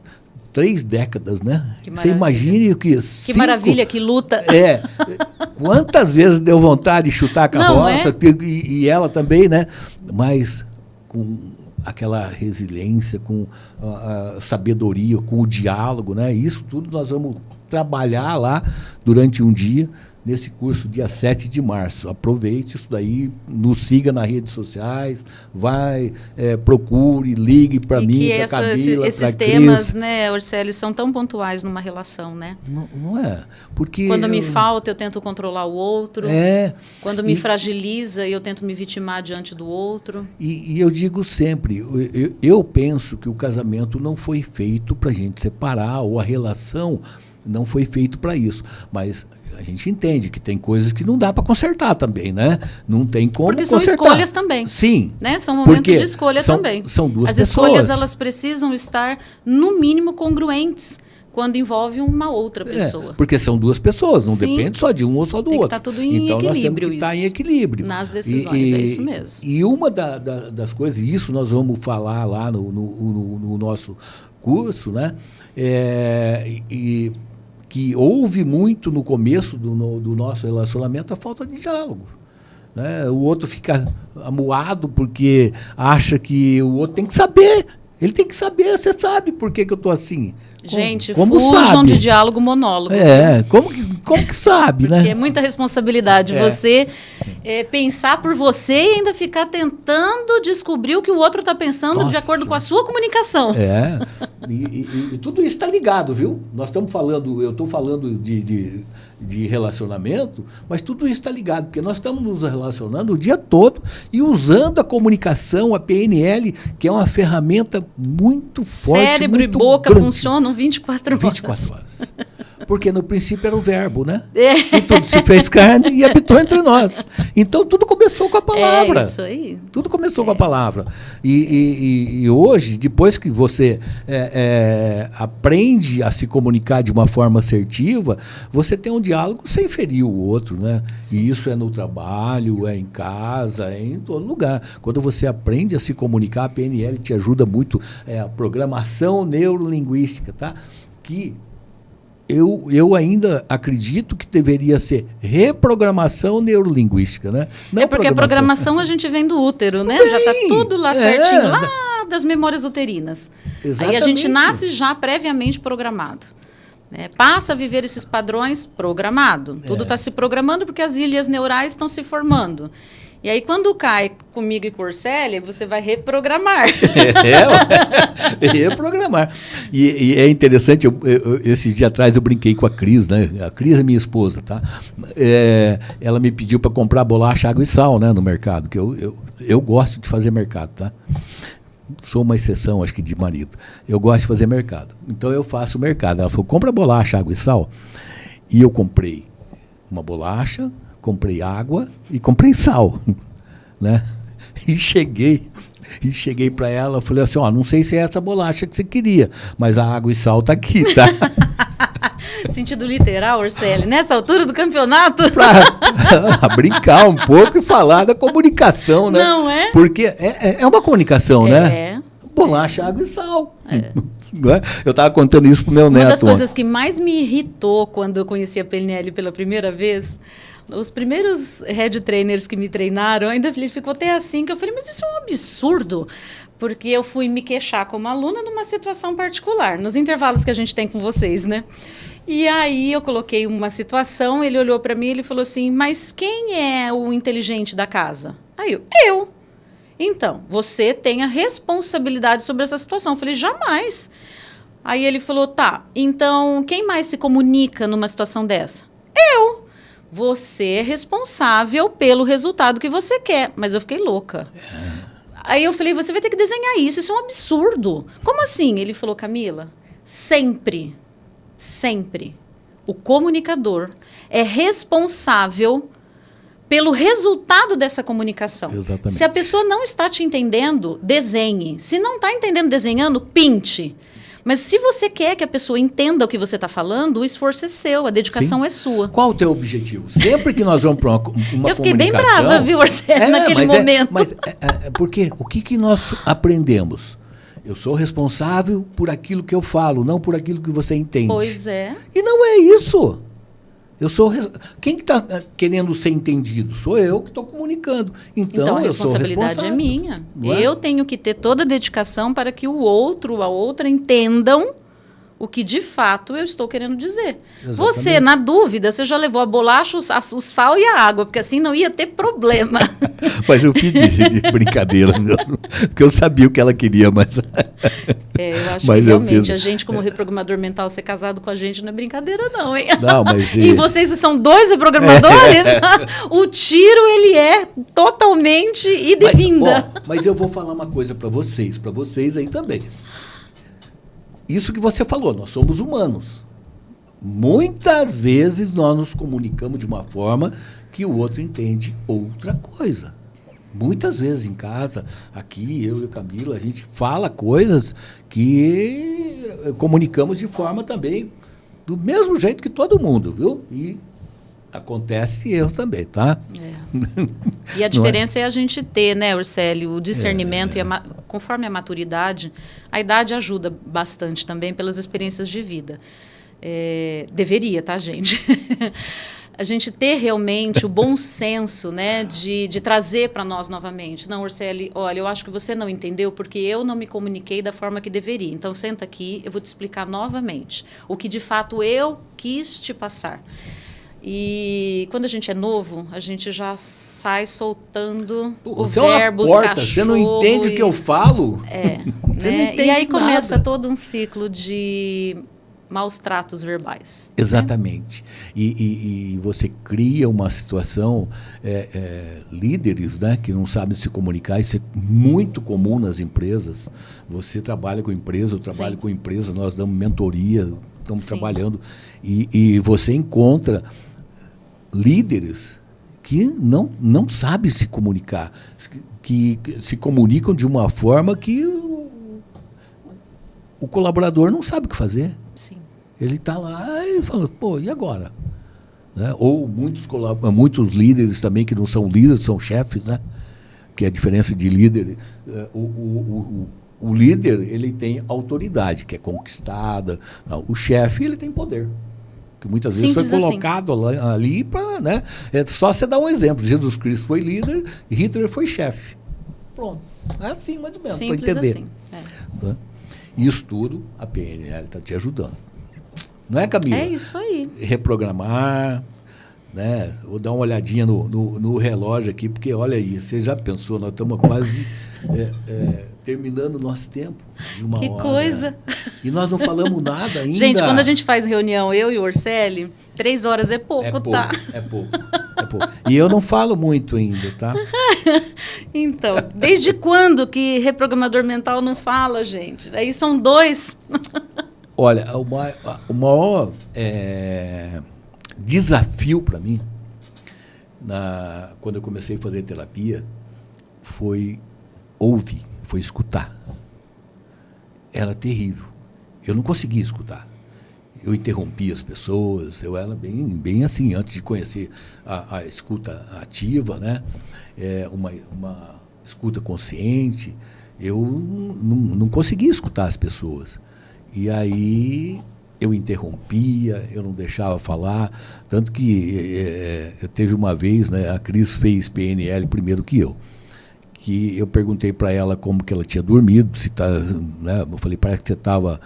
3 décadas, né? Você imagine o que... Que maravilha, que luta. Quantas vezes deu vontade de chutar a carroça, e ela também, né? Mas com aquela resiliência, com a sabedoria, com o diálogo, né? Isso tudo nós vamos trabalhar lá durante um dia, nesse curso, dia 7 de março. Aproveite isso daí, nos siga nas redes sociais, procure, ligue para mim, para Camila, esses temas, né, Orceli, são tão pontuais numa relação, né? Não é? Porque quando me falta, eu tento controlar o outro. Quando me fragiliza, eu tento me vitimar diante do outro. E eu digo sempre, eu penso que o casamento não foi feito para a gente separar, ou a relação não foi feito para isso. Mas a gente entende que tem coisas que não dá para consertar também, né? Não tem como porque são consertar. Escolhas também. Sim. Né? São momentos de escolha também. São duas As pessoas. escolhas, elas precisam estar, no mínimo, congruentes quando envolve uma outra pessoa. Porque são duas pessoas, não Sim. depende só de um ou só do tem outro. Tem que estar tudo em então, equilíbrio. Nós temos que estar em equilíbrio. Nas decisões, é isso mesmo. E uma das coisas, e isso nós vamos falar lá no nosso curso, né? Que houve muito no começo do nosso relacionamento a falta de diálogo. Né? O outro fica amuado porque acha que o outro tem que saber. Ele tem que saber, você sabe por que eu estou assim. Gente, como fujam sabe? de diálogo monólogo. Como que sabe, né? Porque é muita responsabilidade você pensar por você e ainda ficar tentando descobrir o que o outro está pensando de acordo com a sua comunicação. E tudo isso está ligado, viu? Nós estamos falando, eu estou falando de relacionamento, mas tudo isso está ligado, porque nós estamos nos relacionando o dia todo e usando a comunicação, a PNL, que é uma ferramenta muito forte. Cérebro muito e boca grande. Funcionam 24 horas. 24 horas. Porque no princípio era o verbo, né? E tudo se fez carne e habitou entre nós. Então tudo começou com a palavra. É isso aí. Tudo começou com a palavra. E hoje, depois que você aprende a se comunicar de uma forma assertiva, você tem um diálogo sem ferir o outro, né? Sim. E isso é no trabalho, é em casa, é em todo lugar. Quando você aprende a se comunicar, a PNL te ajuda muito, a programação neurolinguística, tá? Que eu ainda acredito que deveria ser reprogramação neurolinguística, né? Não porque a programação a gente vem do útero, né? Já está tudo lá certinho, lá das memórias uterinas. Exatamente. Aí a gente nasce já previamente programado. Né? Passa a viver esses padrões programado. Tudo está se programando porque as ilhas neurais estão se formando. E aí, quando cai comigo e com Orceli, você vai reprogramar. Reprogramar. E é interessante, esses dias atrás eu brinquei com a Cris, né? A Cris é minha esposa, tá? Ela me pediu para comprar bolacha, água e sal, né, no mercado, que eu gosto de fazer mercado, tá? Sou uma exceção, acho que, de marido. Eu gosto de fazer mercado. Então, eu faço mercado. Ela falou, compra bolacha, água e sal. E eu comprei uma bolacha, comprei água e comprei sal, né? E cheguei para ela, falei assim, não sei se é essa bolacha que você queria, mas a água e sal tá aqui, tá? Sentido literal, Orceli, nessa altura do campeonato? Pra brincar um pouco e falar da comunicação, né? Não é? Porque é uma comunicação, né? Bolacha, água e sal. Eu estava contando isso pro meu neto. Uma das coisas que mais me irritou quando eu conheci a PNL pela primeira vez, os primeiros head trainers que me treinaram, ainda ficou até assim, que eu falei, mas isso é um absurdo. Porque eu fui me queixar como aluna numa situação particular, nos intervalos que a gente tem com vocês, né? E aí eu coloquei uma situação, ele olhou para mim e ele falou assim, mas quem é o inteligente da casa? Aí eu. Então, você tem a responsabilidade sobre essa situação. Eu falei, jamais. Aí ele falou, tá, então quem mais se comunica numa situação dessa? Eu. Você é responsável pelo resultado que você quer. Mas eu fiquei louca. Aí eu falei, você vai ter que desenhar isso é um absurdo. Como assim? Ele falou, Camila, sempre, o comunicador é responsável pelo resultado dessa comunicação. Exatamente. Se a pessoa não está te entendendo, desenhe. Se não está entendendo desenhando, pinte. Mas se você quer que a pessoa entenda o que você está falando, o esforço é seu, a dedicação é sua. Qual o teu objetivo? Sempre que nós vamos para uma comunicação... Eu fiquei bem brava, viu, Orceli, naquele momento. Porque o que nós aprendemos? Eu sou responsável por aquilo que eu falo, não por aquilo que você entende. Pois é. E não é isso. Quem que está querendo ser entendido? Sou eu que estou comunicando. Então, a eu sou responsabilidade é minha. Não é? Eu tenho que ter toda a dedicação para que o outro, a outra, entendam o que de fato eu estou querendo dizer. Exatamente. Você, na dúvida, você já levou a bolacha, o sal e a água, porque assim não ia ter problema. Mas eu fiz de brincadeira, porque eu sabia o que ela queria, mas... Eu acho que realmente a gente, como reprogramador mental, ser casado com a gente não é brincadeira não, hein? Não, mas... E vocês são 2 reprogramadores, o tiro, ele é totalmente ida e vinda. Mas eu vou falar uma coisa para vocês aí também. Isso que você falou, nós somos humanos. Muitas vezes nós nos comunicamos de uma forma que o outro entende outra coisa. Muitas vezes em casa, aqui, eu e a Camila, a gente fala coisas que comunicamos de forma também do mesmo jeito que todo mundo, viu? E acontece erros também, tá? E a diferença é a gente ter, né, Urcélio, o discernimento, e conforme a maturidade, a idade ajuda bastante também pelas experiências de vida. Deveria, tá, gente? A gente ter realmente o bom senso, né, de trazer para nós novamente. Não, Urcélio, olha, eu acho que você não entendeu porque eu não me comuniquei da forma que deveria. Então, senta aqui, eu vou te explicar novamente o que de fato eu quis te passar. E quando a gente é novo, a gente já sai soltando o verbo, os cachorros. Você não entende o que eu falo? Você não entende. E aí começa todo um ciclo de maus tratos verbais. Exatamente. Né? E você cria uma situação, líderes, né, que não sabem se comunicar, isso é muito comum nas empresas. Você trabalha com empresa, eu trabalho com empresa, nós damos mentoria, estamos trabalhando, e você encontra líderes que não sabem se comunicar, que se comunicam de uma forma que o colaborador não sabe o que fazer. Sim. Ele está lá e fala, pô, e agora? Né? Ou muitos líderes também que não são líderes, são chefes, né? Que é a diferença de líder. O líder, ele tem autoridade, que é conquistada. O chefe, ele tem poder. Que muitas vezes foi colocado ali para... Né? É só você dar um exemplo. Jesus Cristo foi líder e Hitler foi chefe. Pronto. É assim, mais ou menos, para entender. Assim. Né? Isso tudo, a PNL está te ajudando. Não é, Camila? É isso aí. Reprogramar, né? Vou dar uma olhadinha no relógio aqui, porque olha aí, você já pensou, nós estamos quase terminando o nosso tempo de uma hora. Que coisa! E nós não falamos nada ainda. Gente, quando a gente faz reunião, eu e o Urcélio, 3 horas é pouco, tá? É pouco. E eu não falo muito ainda, tá? Então, desde quando que reprogramador mental não fala, gente? Aí são 2. Olha, o maior desafio para mim, quando eu comecei a fazer terapia, foi ouvir, foi escutar. Era terrível. Eu não conseguia escutar. Eu interrompia as pessoas, eu era bem assim, antes de conhecer a escuta ativa, né? Uma escuta consciente, eu não conseguia escutar as pessoas. E aí eu interrompia, eu não deixava falar, tanto que teve uma vez, né, a Cris fez PNL primeiro que eu perguntei para ela como que ela tinha dormido, se tá, né, eu falei, parece que você estava...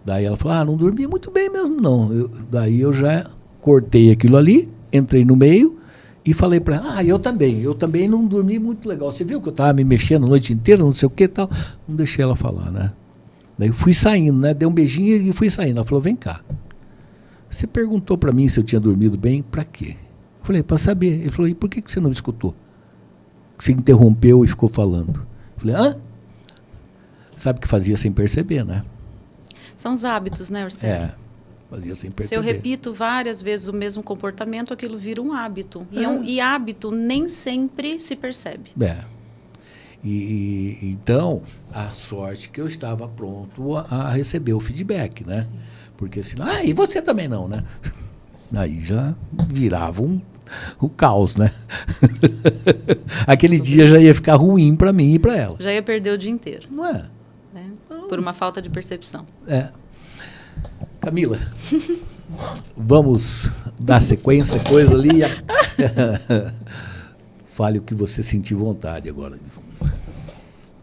Daí ela falou, não dormi muito bem mesmo, não. Daí eu já cortei aquilo ali, entrei no meio e falei para ela, eu também não dormi muito legal. Você viu que eu estava me mexendo a noite inteira, não sei o que e tal. Não deixei ela falar, né? Daí eu fui saindo, né? Dei um beijinho e fui saindo. Ela falou, vem cá. Você perguntou para mim se eu tinha dormido bem, para quê? Eu falei, para saber. Ele falou, e por que você não me escutou? Você interrompeu e ficou falando. Eu falei, sabe que fazia sem perceber, né? São os hábitos, né, Urcélio? Fazia sem perceber. Se eu repito várias vezes o mesmo comportamento, aquilo vira um hábito. E hábito nem sempre se percebe. Então, a sorte que eu estava pronto a receber o feedback, né? Sim. Porque senão... e você também não, né? Aí já virava o caos, né? Aquele dia já ia ficar ruim para mim e para ela. Já ia perder o dia inteiro. Não é? Por uma falta de percepção. Camila, vamos dar sequência, coisa ali. Fale o que você sentir vontade agora.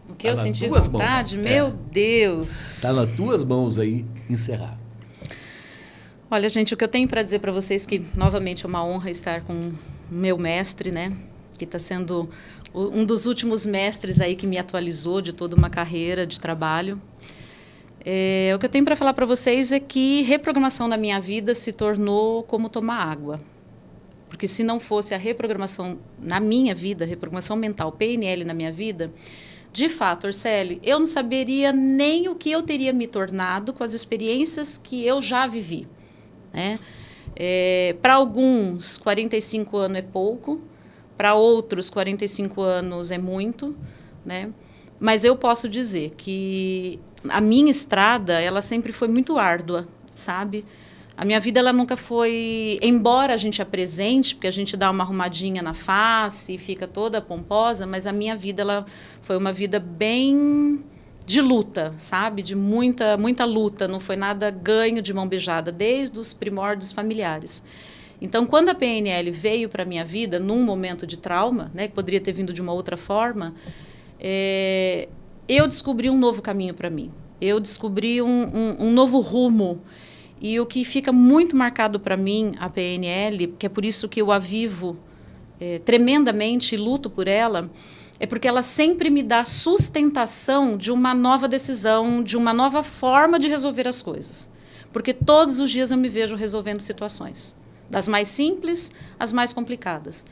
O que eu senti vontade? Meu Deus! Está nas tuas mãos aí, encerrar. Olha, gente, o que eu tenho para dizer para vocês que, novamente, é uma honra estar com o meu mestre, né? Que está sendo um dos últimos mestres aí que me atualizou de toda uma carreira de trabalho. O que eu tenho para falar para vocês é que reprogramação da minha vida se tornou como tomar água. Porque se não fosse a reprogramação na minha vida, reprogramação mental, PNL na minha vida, de fato, Orceli, eu não saberia nem o que eu teria me tornado com as experiências que eu já vivi. Né? Para alguns, 45 anos é pouco, para outros, 45 anos é muito, né? Mas eu posso dizer que a minha estrada, ela sempre foi muito árdua, sabe? A minha vida, ela nunca foi... Embora a gente apresente, porque a gente dá uma arrumadinha na face e fica toda pomposa, mas a minha vida, ela foi uma vida bem de luta, sabe? De muita, muita luta. Não foi nada ganho de mão beijada, desde os primórdios familiares. Então, quando a PNL veio para a minha vida, num momento de trauma, né, que poderia ter vindo de uma outra forma, eu descobri um novo caminho para mim. Eu descobri um novo rumo. E o que fica muito marcado para mim, a PNL, que é por isso que eu a vivo tremendamente e luto por ela, é porque ela sempre me dá sustentação de uma nova decisão, de uma nova forma de resolver as coisas. Porque todos os dias eu me vejo resolvendo situações. Das mais simples às mais complicadas.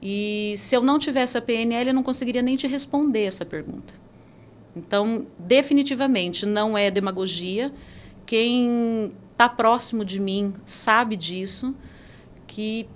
E se eu não tivesse a PNL, eu não conseguiria nem te responder essa pergunta. Então, definitivamente, não é demagogia. Quem está próximo de mim sabe disso, que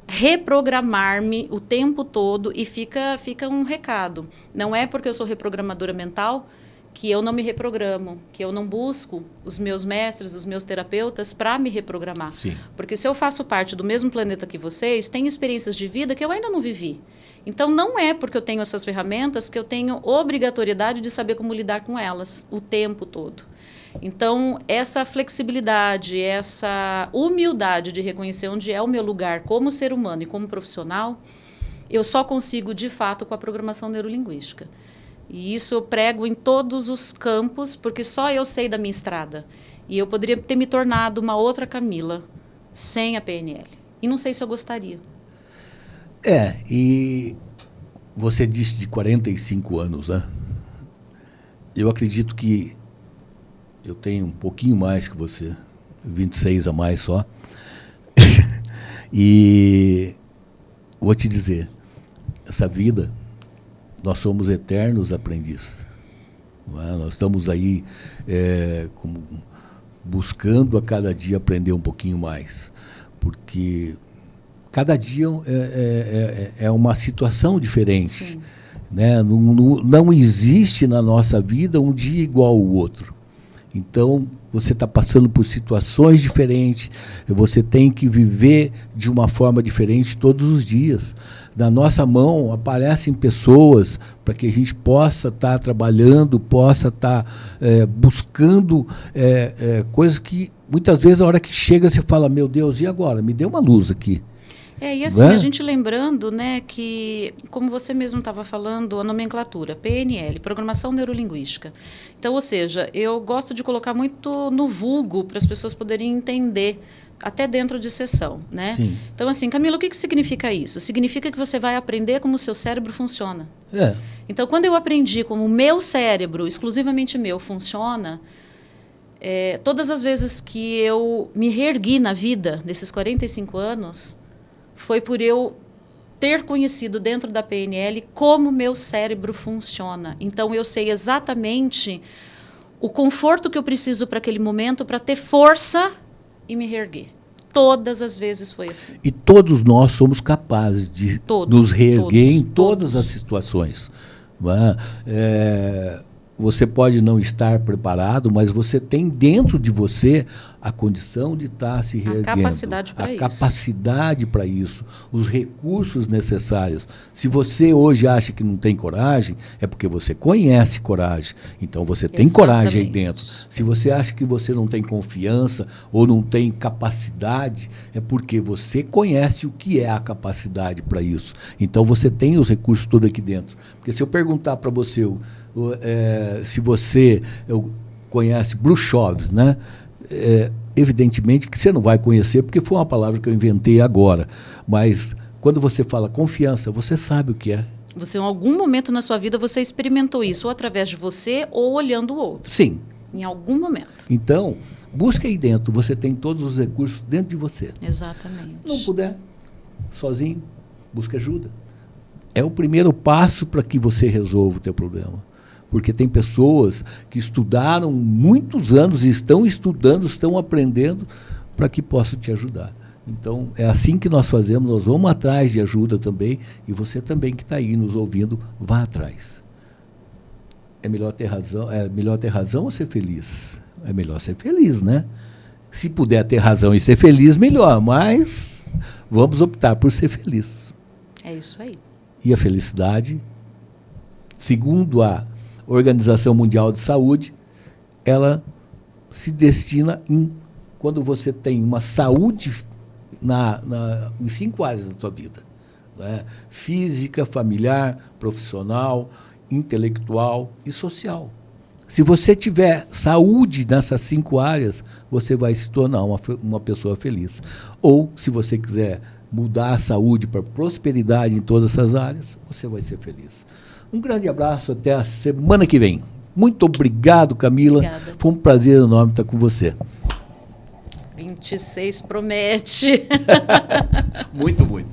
reprogramar-me o tempo todo, e fica um recado. Não é porque eu sou reprogramadora mental que eu não me reprogramo, que eu não busco os meus mestres, os meus terapeutas para me reprogramar. Sim. Porque se eu faço parte do mesmo planeta que vocês, tem experiências de vida que eu ainda não vivi. Então, não é porque eu tenho essas ferramentas que eu tenho obrigatoriedade de saber como lidar com elas o tempo todo. Então, essa flexibilidade, essa humildade de reconhecer onde é o meu lugar como ser humano e como profissional, eu só consigo, de fato, com a programação neurolinguística. E isso eu prego em todos os campos, porque só eu sei da minha estrada. E eu poderia ter me tornado uma outra Camila sem a PNL. E não sei se eu gostaria. E você disse de 45 anos, né? Eu acredito que eu tenho um pouquinho mais que você, 26 a mais só. E vou te dizer, essa vida, nós somos eternos aprendizes. Não é? Nós estamos aí buscando a cada dia aprender um pouquinho mais. Porque cada dia é uma situação diferente. Sim. Né? Não existe na nossa vida um dia igual ao outro. Então, você está passando por situações diferentes, você tem que viver de uma forma diferente todos os dias. Na nossa mão aparecem pessoas para que a gente possa estar trabalhando, possa estar buscando coisas que, muitas vezes, a hora que chega, você fala, meu Deus, e agora? Me dê uma luz aqui. E assim, a gente lembrando, né, que, como você mesmo estava falando, a nomenclatura, PNL, Programação Neurolinguística. Então, ou seja, eu gosto de colocar muito no vulgo para as pessoas poderem entender, até dentro de sessão, né? Sim. Então, assim, Camila, o que significa isso? Significa que você vai aprender como o seu cérebro funciona. Então, quando eu aprendi como o meu cérebro, exclusivamente meu, funciona, todas as vezes que eu me reergui na vida, nesses 45 anos... foi por eu ter conhecido dentro da PNL como meu cérebro funciona. Então, eu sei exatamente o conforto que eu preciso para aquele momento para ter força e me reerguer. Todas as vezes foi assim. E todos nós somos capazes de nos reerguer em todas as situações. Você pode não estar preparado, mas você tem dentro de você a condição de estar se reerguendo. A capacidade para isso. A capacidade para isso, os recursos necessários. Se você hoje acha que não tem coragem, é porque você conhece coragem. Então você tem coragem aí dentro. Se você acha que você não tem confiança ou não tem capacidade, é porque você conhece o que é a capacidade para isso. Então você tem os recursos todos aqui dentro. Porque se eu perguntar para você... se você conhece Brusov, né? Evidentemente que você não vai conhecer, porque foi uma palavra que eu inventei agora. Mas quando você fala confiança, você sabe o que é. Você, em algum momento na sua vida, você experimentou isso, ou através de você, ou olhando o outro. Sim. Em algum momento. Então, busca aí dentro. Você tem todos os recursos dentro de você. Exatamente. Não puder, sozinho, busca ajuda. É o primeiro passo para que você resolva o teu problema. Porque tem pessoas que estudaram muitos anos e estão estudando, estão aprendendo para que possam te ajudar. Então, é assim que nós fazemos, nós vamos atrás de ajuda também, e você também que está aí nos ouvindo, vá atrás. É melhor ter razão ou ser feliz? É melhor ser feliz, né? Se puder ter razão e ser feliz, melhor, mas vamos optar por ser feliz. É isso aí. E a felicidade, segundo a Organização Mundial de Saúde, ela se destina quando você tem uma saúde em 5 áreas da tua vida, né? Física, familiar, profissional, intelectual e social. Se você tiver saúde nessas 5 áreas, você vai se tornar uma pessoa feliz. Ou, se você quiser mudar a saúde para prosperidade em todas essas áreas, você vai ser feliz. Um grande abraço, até a semana que vem. Muito obrigado, Camila. Obrigada. Foi um prazer enorme estar com você. 26 promete. Muito, muito.